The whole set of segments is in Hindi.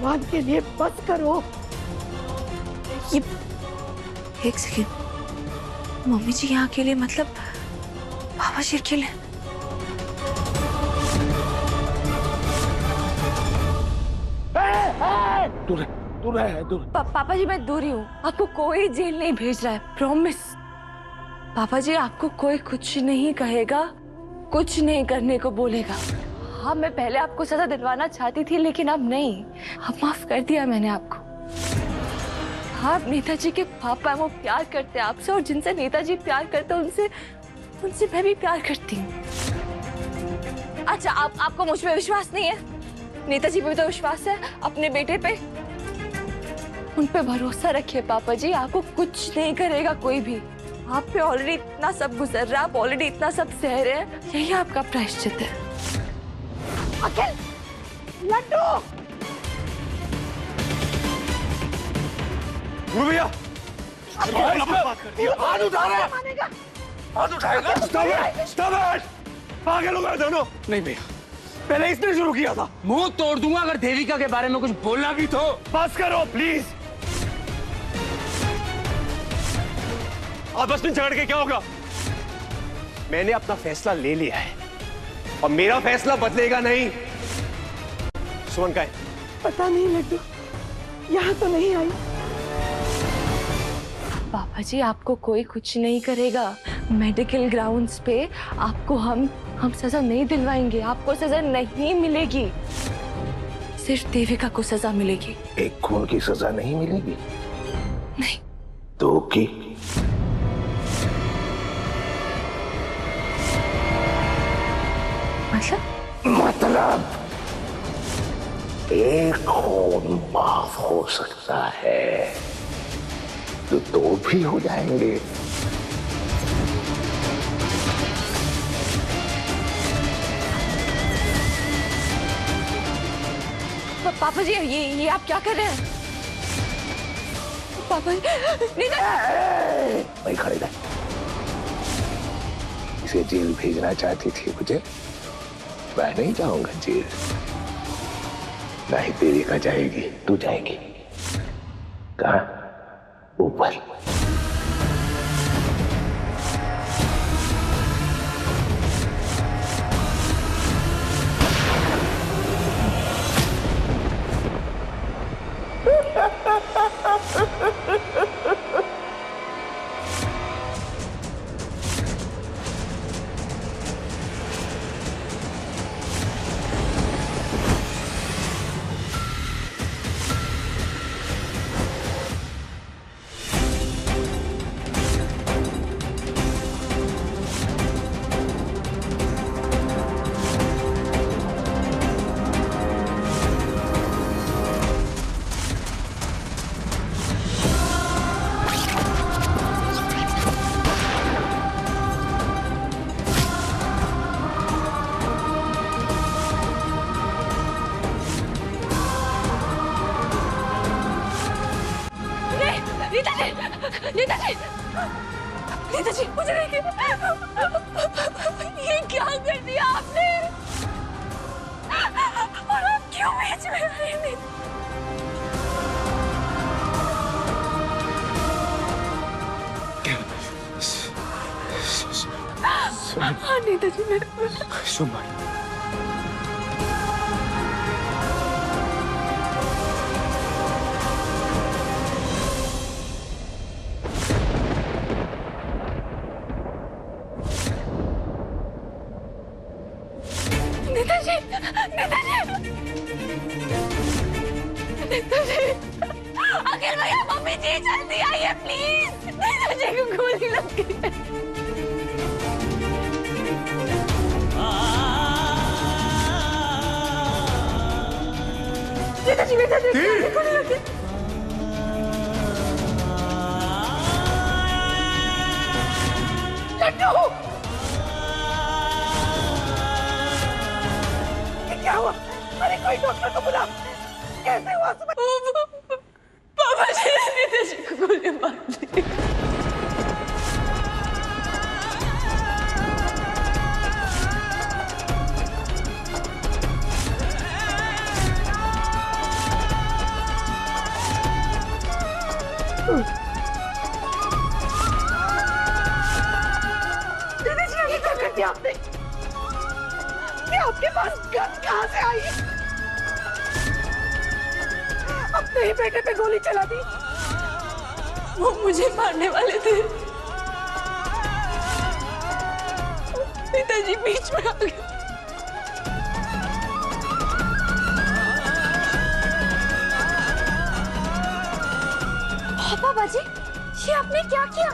भगवान के लिए बस करो। ये एक सेकेंड, मम्मी जी यहाँ अकेले मतलब पापा जी अकेले? दूर। पापा जी मैं दूर ही हूँ, आपको कोई जेल नहीं भेज रहा है, प्रॉमिस। पापा जी आपको कोई कुछ नहीं कहेगा, कुछ नहीं करने को बोलेगा। हाँ मैं पहले आपको सजा दिलवाना चाहती थी लेकिन अब नहीं, अब माफ कर दिया मैंने आपको। हाँ नेताजी के पापा वो प्यार करते हैं आपसे, और जिनसे नेताजी प्यार करते हैं उनसे मैं भी प्यार करती हूँ। अच्छा आपको मुझ पे विश्वास नहीं है? नेताजी पे भी तो विश्वास है, अपने बेटे पे। उन पे भरोसा रखिए पापा जी, आपको कुछ नहीं करेगा कोई भी। आप पे ऑलरेडी इतना सब गुजर रहा है, आप ऑलरेडी इतना सब सह रहे हैं, यही आपका प्रायश्चित है। अखिल, लड्डू। गुरु भैया, हाथ उठा रहे हैं। हाथ उठाएगा? Stop it! पागल हो गए दोनों। नहीं भैया, पहले इसने शुरू किया था। मुंह तोड़ दूंगा अगर देविका के बारे में कुछ बोलना भी तो। बस करो प्लीज। आपस में झगड़ के क्या होगा? मैंने अपना फैसला ले लिया है और मेरा फैसला बदलेगा नहीं। सुमन का है? पता नहीं लड्डू, यहाँ तो नहीं आई। पापा जी आपको कोई कुछ नहीं करेगा। मेडिकल ग्राउंड्स पे आपको हम सजा नहीं दिलवाएंगे, आपको सजा नहीं मिलेगी, सिर्फ देविका को सजा मिलेगी। एक खून की सजा नहीं मिलेगी? नहीं। दो की? मतलब एक खून माफ हो सकता है तो दो भी हो जाएंगे। पापा जी ये आप क्या कर रहे हैं? पापा जी नहीं, खड़े रह। इसे जेल भेजना चाहती थी मुझे, मैं नहीं जाऊंगा जेल। नहीं देविका जाएगी, तू जाएगी। कहाँ? ऊपर। नेताजी मुझे देखिए, ये क्या कर दिया आपने? और आप क्यों बीच में आए? हाँ नेताजी मेरे सुमन, नेताजी अखिल भैया, मम्मी जी जल्दी आइए प्लीज, नेताजी को गोली लग गई है। नेताजी गोली लग गई। लड्डू क्या हुआ? अरे कोई डॉक्टर को बुला। कैसे हुआ? पापा जी ने नेताजी को गोली मार दी। ये आपके पास गन कहाँ से आई? अपने ही बेटे पे गोली चला दी। वो मुझे मारने वाले थे, पिताजी बीच में आ गए। पापा जी, ये आपने क्या किया?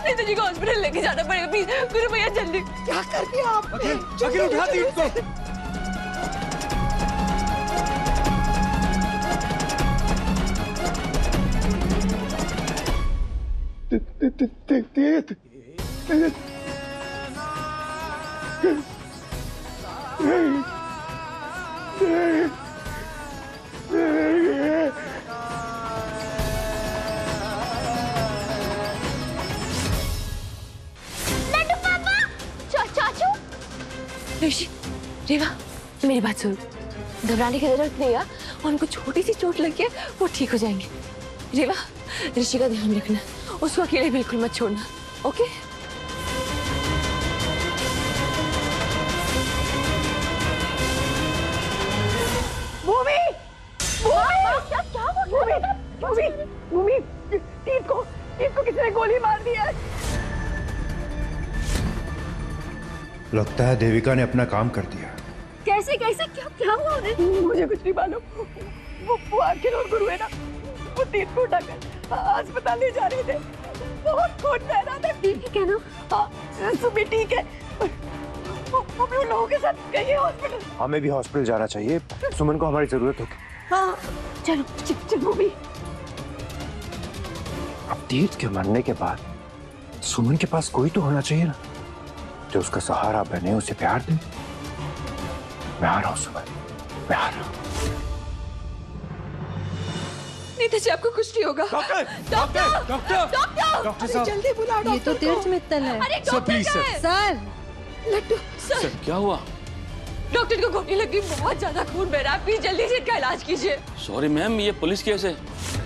नेताजी को हॉस्पिटल लेके जाना पड़ेगा, प्लीज गुरु भैया जल्दी। क्या कर दिया आपने? अखिल उठा दी इसको। चाचू, ऋषि, रेवा, मेरी बात सुन, घबराने की जरूरत नहीं है। उनको छोटी सी चोट लगी है, वो ठीक हो जाएंगे। रेवा, ऋषि का ध्यान रखना, उसको अकेले बिल्कुल मत छोड़ना, ओके? भूमि, भूमि, भूमि, भूमि, टीप को किसी ने गोली मार दी है। लगता है देविका ने अपना काम कर दिया। कैसे कैसे क्या हुआ उन्हें? मुझे कुछ नहीं मालूम। वो अखिल और गुरु है ना, वो तीन को उठाकर अस्पताल ले जा रहे थे। बहुत खून बह रहा था। ठीक है ना? हाँ, सुबह ठीक है। वो भी उन लोगों के साथ गई है हॉस्पिटल। हमें भी हॉस्पिटल जाना चाहिए, सुमन को हमारी जरूरत होगी। हाँ, चलो। चल भूमि। अब तीर्थ के मरने के बाद सुमन के पास कोई तो होना चाहिए ना, जो उसका सहारा बने, उसे प्यार दे। मैं आ रहा हूँ सुमन, मैं आ रहा हूँ। नेताजी, आपको कुछ नहीं होगा। Doctor, doctor, doctor, doctor, doctor साहब, जल्दी बुला ये तो डॉक्टर तीर्थ मित्तल है। अरे सर डॉक्टर प्लीज कहाँ सर। है? सर, लट्टू, सर, क्या हुआ? डॉक्टर को गोली लगी, बहुत ज्यादा खून बह रहा है, प्लीज जल्दी से इनका इलाज कीजिए। सॉरी मैम, ये पुलिस केस है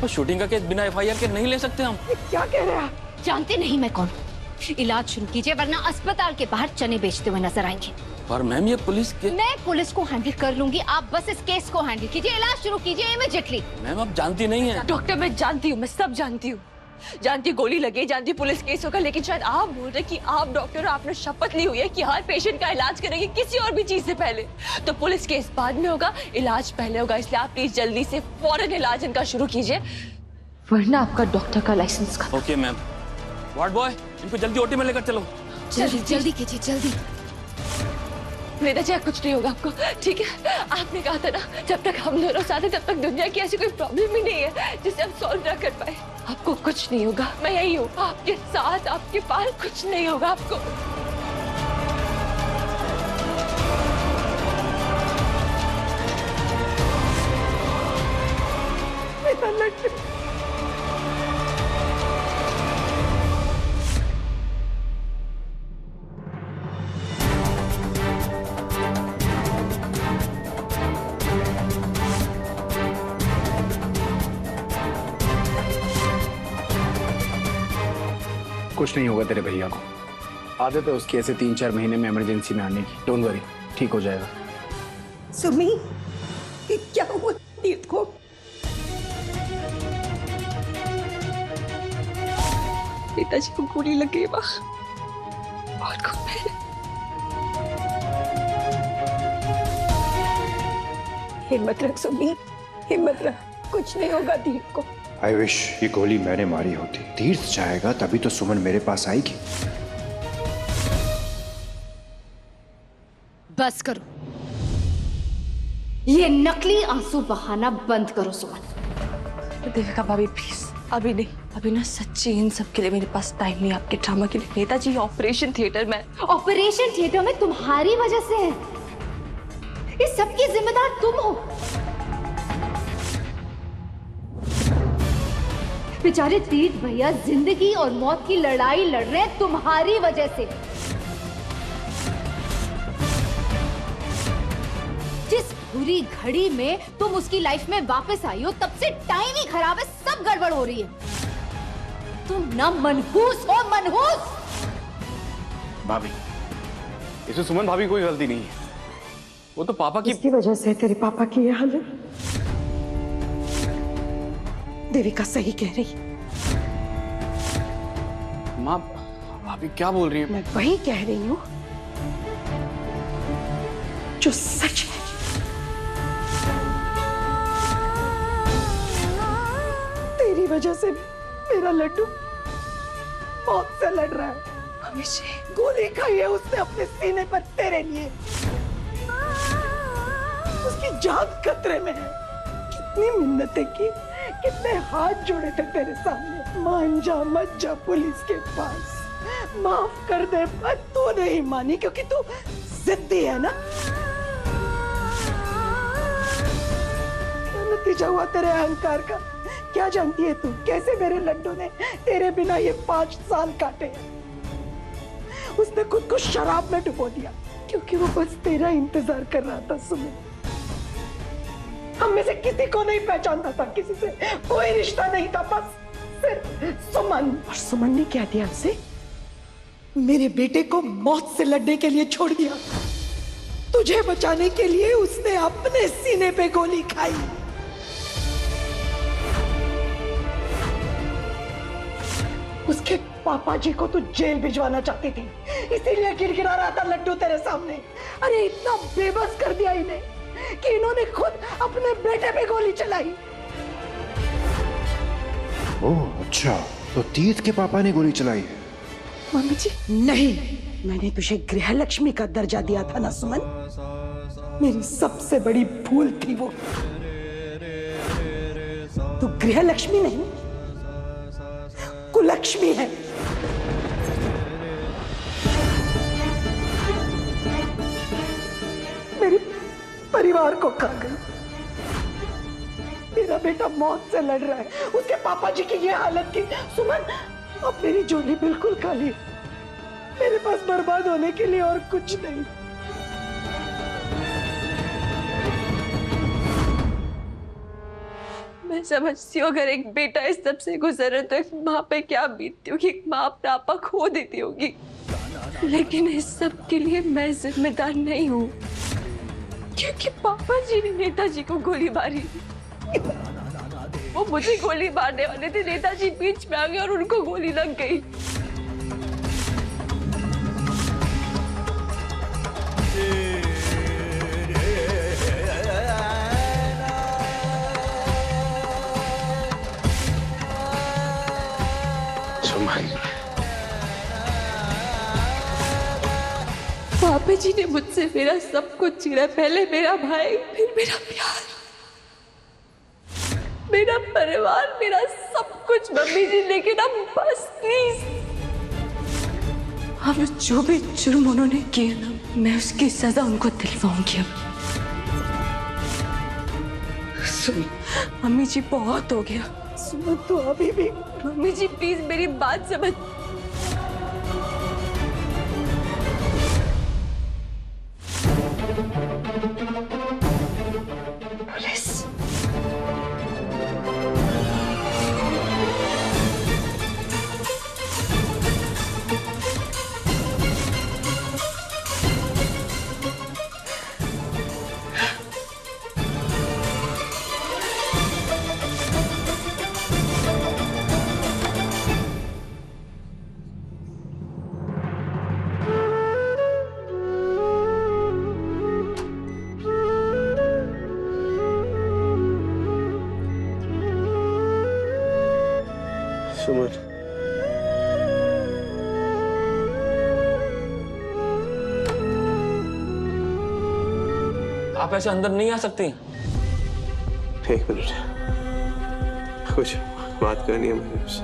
और शूटिंग का केस बिना एफआईआर के नहीं ले सकते हम। क्या कह रहे हैं आप? जानते नहीं मैं कौन हूँ। इलाज शुरू कीजिए वरना अस्पताल के बाहर चने बेचते हुए नजर आएंगे। पर मैम ये पुलिस के... मैं पुलिस को हैंडल कर लूंगी, आप बस इस केस को हैंडल कीजिए। इलाज शुरू कीजिए इमीडिएटली। मैम आप जानती नहीं है। डॉक्टर, मैं जानती हूँ, मैं सब जानती हूँ, जानती हूँ गोली लगी, जानती हूँ पुलिस केस होगा, लेकिन शायद आप बोल रहे कि आप डॉक्टर, आपने शपथ ली हुई है कि हर पेशेंट का इलाज करेंगे किसी और भी चीज से पहले। तो पुलिस केस बाद में होगा, इलाज पहले होगा, इसलिए आप प्लीज जल्दी से फौरन इलाज इनका शुरू कीजिए, वरना आपका डॉक्टर का लाइसेंस का। Okay ma'am. वार्ड बॉय, इनको जल्दी ओटी में लेकर चलो। जल्दी कीजिए, जल्दी। नेताजी, कुछ नहीं होगा आपको, ठीक है? आपने कहा था ना, जब तक हम दोनों साथ हैं तब तक दुनिया की ऐसी कोई प्रॉब्लम ही नहीं है जिसे हम सॉल्व ना कर पाए। आपको कुछ नहीं होगा, मैं यही हूँ आपके साथ, आपके पास, कुछ नहीं होगा आपको। कुछ नहीं होगा तेरे भैया को, आदत है उसकी ऐसे 3-4 महीने में इमरजेंसी में आने की। डोंट वरी, ठीक हो जाएगा। सुमी, ये क्या हुआ तीर्थ को? पिताजी को गोली लगी है, बहुत खून बह रहा है। हिम्मत रख सुमी, हिम्मत रख, कुछ नहीं होगा तीर्थ को। आई विश ये गोली मैंने मारी होती। तीर्थ जाएगा तभी तो सुमन मेरे पास आएगी। बस करो, ये नकली आंसू बहाना बंद करो सुमन। देविका भाभी प्लीज, अभी नहीं, अभी ना सच्ची इन सब के लिए मेरे पास टाइम नहीं, आपके ड्रामा के लिए। नेताजी, ऑपरेशन थिएटर में, ऑपरेशन थिएटर में तुम्हारी वजह से है, इस सब की जिम्मेदार तुम हो। बेचारे तीर्थ भैया जिंदगी और मौत की लड़ाई लड़ रहे हैं तुम्हारी वजह से। जिस बुरी घड़ी में तुम उसकी लाइफ में वापस आई हो, तब से टाइम ही खराब है, सब गड़बड़ हो रही है। तुम ना मनहूस हो, मनहूस। भाभी, इसमें सुमन भाभी कोई गलती नहीं है, वो तो पापा की। इसकी वजह से तेरे पापा की ये हालत। देविका सही कह रही। माँ, भाभी क्या बोल रही है? मैं वही कह रही हूँ जो सच है। तेरी वजह से मेरा लड्डू मौत से लड़ रहा है। गोली खाई है उसने अपने सीने पर तेरे लिए। उसकी जान खतरे में है। कितनी मिन्नतें की, कितने हाथ जोड़े थे तेरे सामने। मान जा, मत जा पुलिस के पास, माफ कर दे, पर तू नहीं मानी क्योंकि तू जिद्दी है ना। क्या नतीजा हुआ तेरे अहंकार का? क्या जानती है तू कैसे मेरे लड्डू ने तेरे बिना ये 5 साल काटे? उसने खुद को शराब में डुबो दिया क्योंकि वो बस तेरा इंतजार कर रहा था। सुमन, हम में से किसी को नहीं पहचानता था, किसी से कोई रिश्ता नहीं था, बस सिर्फ सुमन। और सुमन ने क्या दिया उसे? मेरे बेटे को मौत से लड़ने के लिए छोड़ दिया। तुझे बचाने के लिए उसने अपने सीने पे गोली खाई। उसके पापा जी को तू जेल भिजवाना चाहती थी, इसीलिए गिड़गिड़ा रहा था लड्डू तेरे सामने। अरे इतना बेबस कर दिया इन्हें कि इन्होंने खुद अपने बेटे पे गोली चलाई। ओह अच्छा, तो तीर्थ के पापा ने गोली चलाई है? मम्मी जी नहीं, मैंने तुझे गृह लक्ष्मी का दर्जा दिया था ना सुमन। मेरी सबसे बड़ी भूल थी वो। तू गृह लक्ष्मी नहीं, कुलक्ष्मी है। मेरे परिवार को खा गई। मेरा बेटा मौत से लड़ रहा है, उसके पापा जी की ये हालत की। सुमन, अब मेरी झोली बिल्कुल खाली। मेरे पास बर्बाद होने के लिए और कुछ नहीं। मैं समझती हूँ अगर एक बेटा इस सब से गुजरे तो एक माँ पे क्या बीतती होगी। एक माँ अपना आपा खो देती होगी, लेकिन इस सब के लिए मैं जिम्मेदार नहीं हूँ क्योंकि पापा जी ने नेताजी को गोली मारी। वो मुझे गोली मारने वाले थे, नेताजी बीच में आ गए और उनको गोली लग गई। पापा जी ने मुझसे मेरा सब कुछ छीना। पहले मेरा भाई, फिर मेरा प्यार, मेरा परिवार, मेरा सब कुछ। मम्मी जी लेकिन अब बस प्लीज, अब जो भी जुर्म उन्होंने किए ना, मैं उसकी सजा उनको दिलवाऊंगी। अब सुन मम्मी जी, बहुत हो गया। सुमन तू अभी भी। मम्मी जी प्लीज मेरी बात समझ। पुलिस, सुमन, आप ऐसे अंदर नहीं आ सकती। एक मिनट, कुछ बात करनी है मुझे उससे।